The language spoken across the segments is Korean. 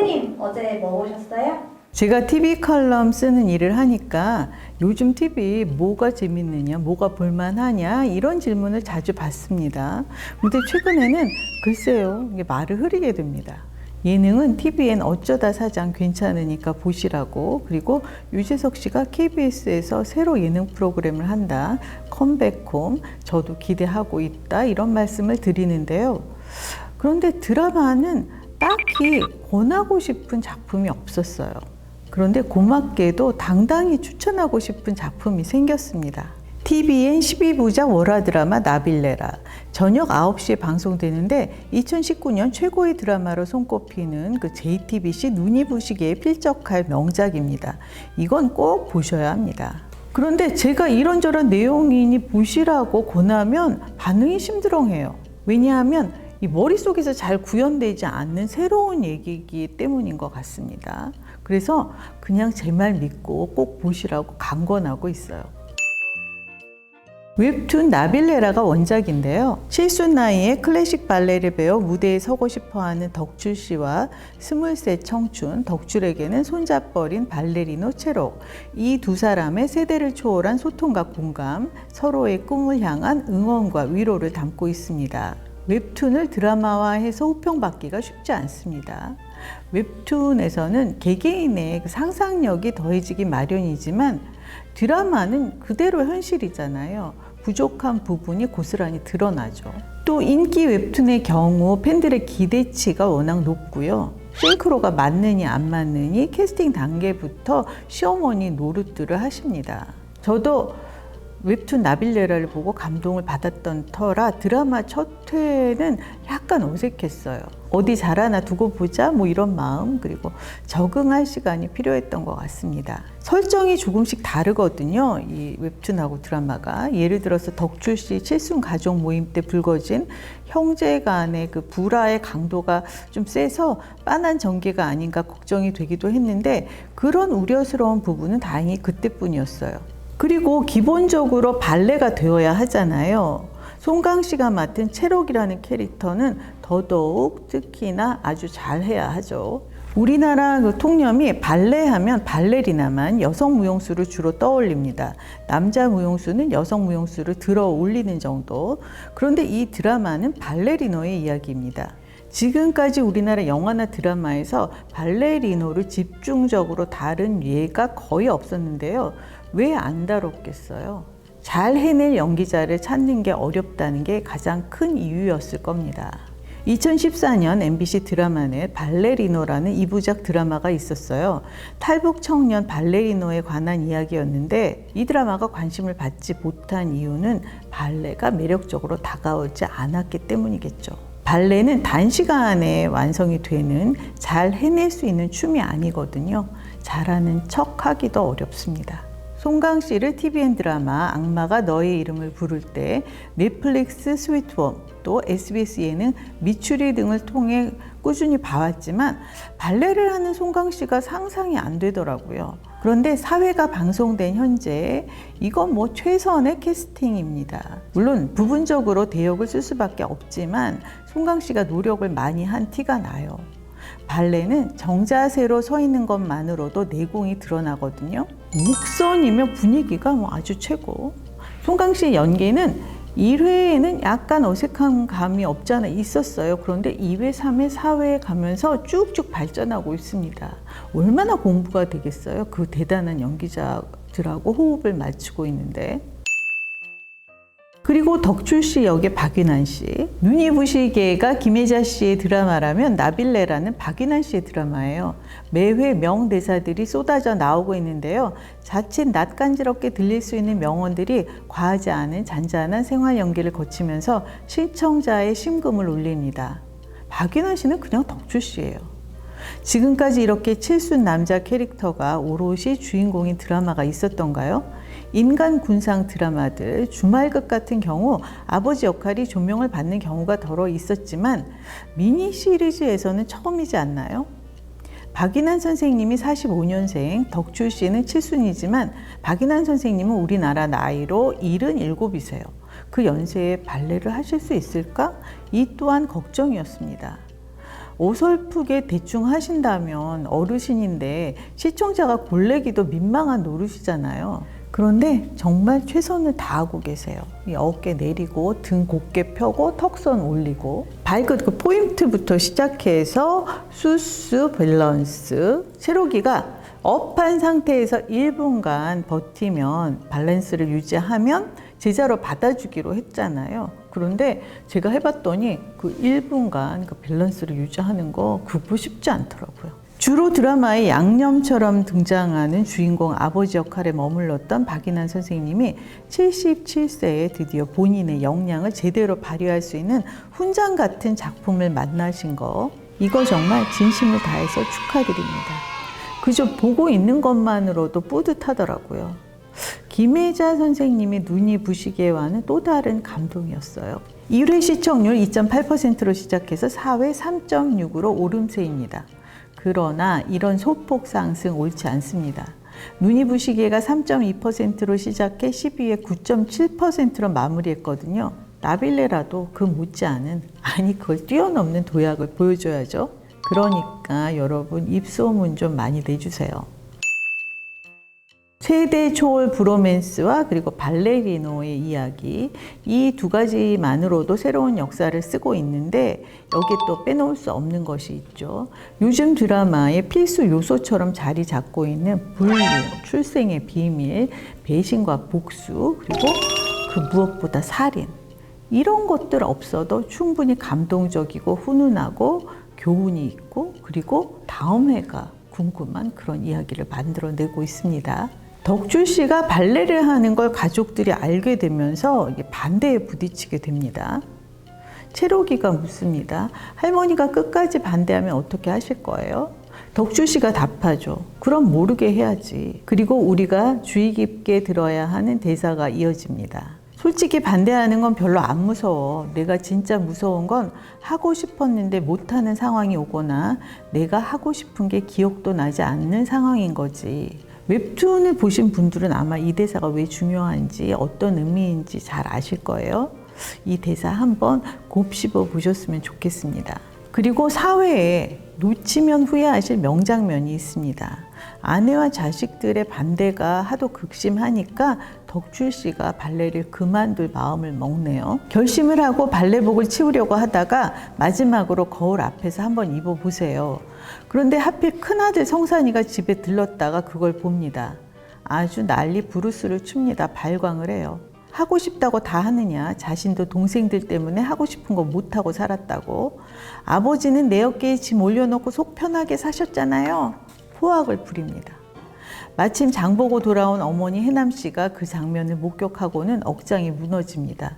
대표님 어제 뭐 보셨어요? 제가 TV 칼럼 쓰는 일을 하니까 요즘 TV 뭐가 재밌느냐, 뭐가 볼만하냐 이런 질문을 자주 받습니다. 근데 최근에는 글쎄요, 이게 말을 흐리게 됩니다. 예능은 TV엔 어쩌다 사장 괜찮으니까 보시라고, 그리고 유재석 씨가 KBS에서 새로 예능 프로그램을 한다, 컴백홈, 저도 기대하고 있다 이런 말씀을 드리는데요. 그런데 드라마는 딱히 권하고 싶은 작품이 없었어요. 그런데 고맙게도 당당히 추천하고 싶은 작품이 생겼습니다. TVN 12부작 월화 드라마 나빌레라. 저녁 9시에 방송되는데 2019년 최고의 드라마로 손꼽히는 그 JTBC 눈이 부시게에 필적할 명작입니다. 이건 꼭 보셔야 합니다. 그런데 제가 이런저런 내용이니 보시라고 권하면 반응이 심드렁해요. 왜냐하면 이 머릿속에서 잘 구현되지 않는 새로운 얘기이기 때문인 것 같습니다. 그래서 그냥 제 말 믿고 꼭 보시라고 강권하고 있어요. 웹툰 나빌레라가 원작인데요. 칠순 나이에 클래식 발레를 배워 무대에 서고 싶어하는 덕출 씨와 23 청춘 덕출에게는 손잡버린 발레리노 체록, 이 두 사람의 세대를 초월한 소통과 공감, 서로의 꿈을 향한 응원과 위로를 담고 있습니다. 웹툰을 드라마화해서 호평받기가 쉽지 않습니다. 웹툰에서는 개개인의 상상력이 더해지기 마련이지만 드라마는 그대로 현실이잖아요. 부족한 부분이 고스란히 드러나죠. 또 인기 웹툰의 경우 팬들의 기대치가 워낙 높고요. 싱크로가 맞느니 안 맞느니 캐스팅 단계부터 시어머니 노릇들을 하십니다. 저도 웹툰 나빌레라를 보고 감동을 받았던 터라 드라마 첫 회는 약간 어색했어요. 어디 잘하나 두고 보자 뭐 이런 마음, 그리고 적응할 시간이 필요했던 것 같습니다. 설정이 조금씩 다르거든요. 이 웹툰하고 드라마가. 예를 들어서 덕출 씨 칠순 가족 모임 때 불거진 형제 간의 그 불화의 강도가 좀 세서 빤한 전개가 아닌가 걱정이 되기도 했는데 그런 우려스러운 부분은 다행히 그때뿐이었어요. 그리고 기본적으로 발레가 되어야 하잖아요. 송강 씨가 맡은 체록이라는 캐릭터는 더더욱 특히나 아주 잘해야 하죠. 우리나라 그 통념이 발레하면 발레리나만 여성 무용수를 주로 떠올립니다. 남자 무용수는 여성 무용수를 들어 올리는 정도. 그런데 이 드라마는 발레리노의 이야기입니다. 지금까지 우리나라 영화나 드라마에서 발레리노를 집중적으로 다룬 예가 거의 없었는데요. 왜 안 다뤘겠어요? 잘 해낼 연기자를 찾는 게 어렵다는 게 가장 큰 이유였을 겁니다. 2014년 MBC 드라마넷 발레리노라는 2부작 드라마가 있었어요. 탈북 청년 발레리노에 관한 이야기였는데 이 드라마가 관심을 받지 못한 이유는 발레가 매력적으로 다가오지 않았기 때문이겠죠. 발레는 단시간에 완성이 되는, 잘 해낼 수 있는 춤이 아니거든요. 잘하는 척 하기도 어렵습니다. 송강 씨를 TVN 드라마 악마가 너의 이름을 부를 때, 넷플릭스 스위트홈, 또 SBS 예능 미추리 등을 통해 꾸준히 봐왔지만 발레를 하는 송강 씨가 상상이 안 되더라고요. 그런데 사회가 방송된 현재 이건 뭐 최선의 캐스팅입니다. 물론 부분적으로 대역을 쓸 수밖에 없지만 송강 씨가 노력을 많이 한 티가 나요. 발레는 정자세로 서 있는 것만으로도 내공이 드러나거든요. 목선이면 분위기가 아주 최고. 송강 씨의 연기는 1회에는 약간 어색한 감이 없지 않아 있었어요. 그런데 2회, 3회, 4회에 가면서 쭉쭉 발전하고 있습니다. 얼마나 공부가 되겠어요? 그 대단한 연기자들하고 호흡을 맞추고 있는데. 그리고 덕출 씨 역의 박윤환 씨. 눈이 부시게가 김혜자 씨의 드라마라면 나빌레라는 박윤환 씨의 드라마예요. 매회 명대사들이 쏟아져 나오고 있는데요. 자칫 낯간지럽게 들릴 수 있는 명언들이 과하지 않은 잔잔한 생활 연기를 거치면서 시청자의 심금을 울립니다. 박윤환 씨는 그냥 덕출 씨예요. 지금까지 이렇게 칠순 남자 캐릭터가 오롯이 주인공인 드라마가 있었던가요? 인간 군상 드라마들, 주말극 같은 경우 아버지 역할이 조명을 받는 경우가 더러 있었지만 미니 시리즈에서는 처음이지 않나요? 박인환 선생님이 45년생, 덕출 씨는 칠순이지만 박인환 선생님은 우리나라 나이로 77이세요. 그 연세에 발레를 하실 수 있을까? 이 또한 걱정이었습니다. 어설프게 대충 하신다면 어르신인데 시청자가 골래기도 민망한 노릇이잖아요. 그런데 정말 최선을 다하고 계세요. 이 어깨 내리고 등 곧게 펴고 턱선 올리고 발끝 그 포인트부터 시작해서 수스 밸런스. 체로기가 업한 상태에서 1분간 버티면 밸런스를 유지하면 제자로 받아주기로 했잖아요. 그런데 제가 해봤더니 그 1분간 그 밸런스를 유지하는 거 그거 쉽지 않더라고요. 주로 드라마에 양념처럼 등장하는 주인공 아버지 역할에 머물렀던 박인환 선생님이 77세에 드디어 본인의 역량을 제대로 발휘할 수 있는 훈장 같은 작품을 만나신 거, 이거 정말 진심을 다해서 축하드립니다. 그저 보고 있는 것만으로도 뿌듯하더라고요. 김혜자 선생님의 눈이 부시게와는 또 다른 감동이었어요. 1회 시청률 2.8%로 시작해서 4회 3.6으로 오름세입니다. 그러나 이런 소폭 상승 옳지 않습니다. 눈이 부시게가 3.2%로 시작해 12회 9.7%로 마무리했거든요. 나빌레라도 그 못지않은, 아니 그걸 뛰어넘는 도약을 보여줘야죠. 그러니까 여러분 입소문 좀 많이 내주세요. 세대 초월 브로맨스와 그리고 발레리노의 이야기, 이 두 가지만으로도 새로운 역사를 쓰고 있는데 여기에 또 빼놓을 수 없는 것이 있죠. 요즘 드라마의 필수 요소처럼 자리 잡고 있는 불륜, 출생의 비밀, 배신과 복수, 그리고 그 무엇보다 살인. 이런 것들 없어도 충분히 감동적이고 훈훈하고 교훈이 있고 그리고 다음 회가 궁금한 그런 이야기를 만들어내고 있습니다. 덕주 씨가 발레를 하는 걸 가족들이 알게 되면서 반대에 부딪히게 됩니다. 채록이가 묻습니다. 할머니가 끝까지 반대하면 어떻게 하실 거예요? 덕주 씨가 답하죠. 그럼 모르게 해야지. 그리고 우리가 주의 깊게 들어야 하는 대사가 이어집니다. 솔직히 반대하는 건 별로 안 무서워. 내가 진짜 무서운 건 하고 싶었는데 못하는 상황이 오거나 내가 하고 싶은 게 기억도 나지 않는 상황인 거지. 웹툰을 보신 분들은 아마 이 대사가 왜 중요한지 어떤 의미인지 잘 아실 거예요. 이 대사 한번 곱씹어 보셨으면 좋겠습니다. 그리고 4회에 놓치면 후회하실 명장면이 있습니다. 아내와 자식들의 반대가 하도 극심하니까 덕주 씨가 발레를 그만둘 마음을 먹네요. 결심을 하고 발레복을 치우려고 하다가 마지막으로 거울 앞에서 한번 입어보세요. 그런데 하필 큰아들 성산이가 집에 들렀다가 그걸 봅니다. 아주 난리 부르스를 춥니다. 발광을 해요. 하고 싶다고 다 하느냐. 자신도 동생들 때문에 하고 싶은 거 못하고 살았다고. 아버지는 내 어깨에 짐 올려놓고 속 편하게 사셨잖아요. 포악을 부립니다. 마침 장보고 돌아온 어머니 해남 씨가 그 장면을 목격하고는 억장이 무너집니다.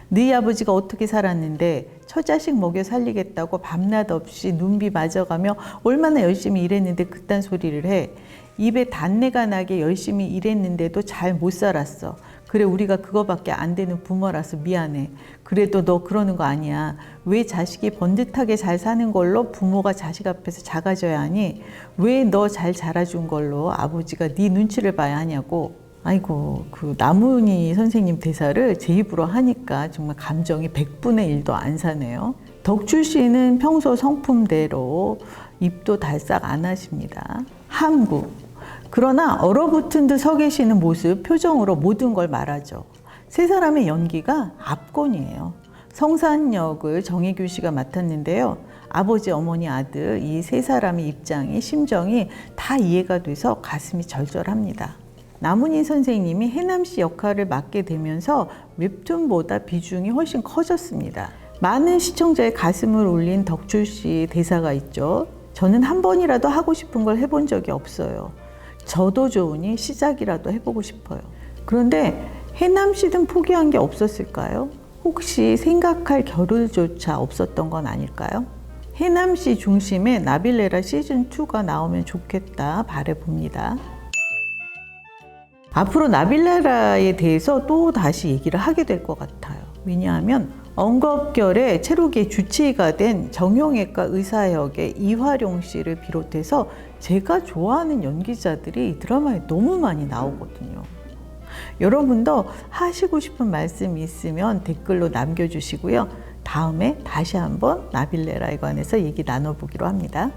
너희 아버지가 어떻게 살았는데 처자식 먹여 살리겠다고 밤낮 없이 눈비 맞아가며 얼마나 열심히 일했는데 그딴 소리를 해. 입에 단내가 나게 열심히 일했는데도 잘 못 살았어. 그래 우리가 그거밖에 안 되는 부모라서 미안해. 그래도 너 그러는 거 아니야. 왜 자식이 번듯하게 잘 사는 걸로 부모가 자식 앞에서 작아져야 하니? 왜 너 잘 자라준 걸로 아버지가 네 눈치를 봐야 하냐고. 아이고 그 나문희 선생님 대사를 제 입으로 하니까 정말 감정이 100분의 1도 안 사네요. 덕주 씨는 평소 성품대로 입도 달싹 안 하십니다. 함구. 그러나 얼어붙은 듯 서 계시는 모습, 표정으로 모든 걸 말하죠. 세 사람의 연기가 압권이에요. 성산 역을 정혜규 씨가 맡았는데요. 아버지, 어머니, 아들 이 세 사람의 입장이, 심정이 다 이해가 돼서 가슴이 절절합니다. 나문희 선생님이 해남 씨 역할을 맡게 되면서 웹툰보다 비중이 훨씬 커졌습니다. 많은 시청자의 가슴을 울린 덕주 씨 대사가 있죠. 저는 한 번이라도 하고 싶은 걸 해본 적이 없어요. 저도 좋으니 시작이라도 해보고 싶어요. 그런데 해남 씨는 포기한 게 없었을까요? 혹시 생각할 겨를조차 없었던 건 아닐까요? 해남 씨 중심의 나빌레라 시즌2가 나오면 좋겠다 바라봅니다. 앞으로 나빌레라에 대해서 또 다시 얘기를 하게 될 것 같아요. 왜냐하면 언급결에 체록의 주치의가 된 정형외과 의사 역의 이화룡 씨를 비롯해서 제가 좋아하는 연기자들이 이 드라마에 너무 많이 나오거든요. 여러분도 하시고 싶은 말씀이 있으면 댓글로 남겨주시고요. 다음에 다시 한번 나빌레라에 관해서 얘기 나눠보기로 합니다.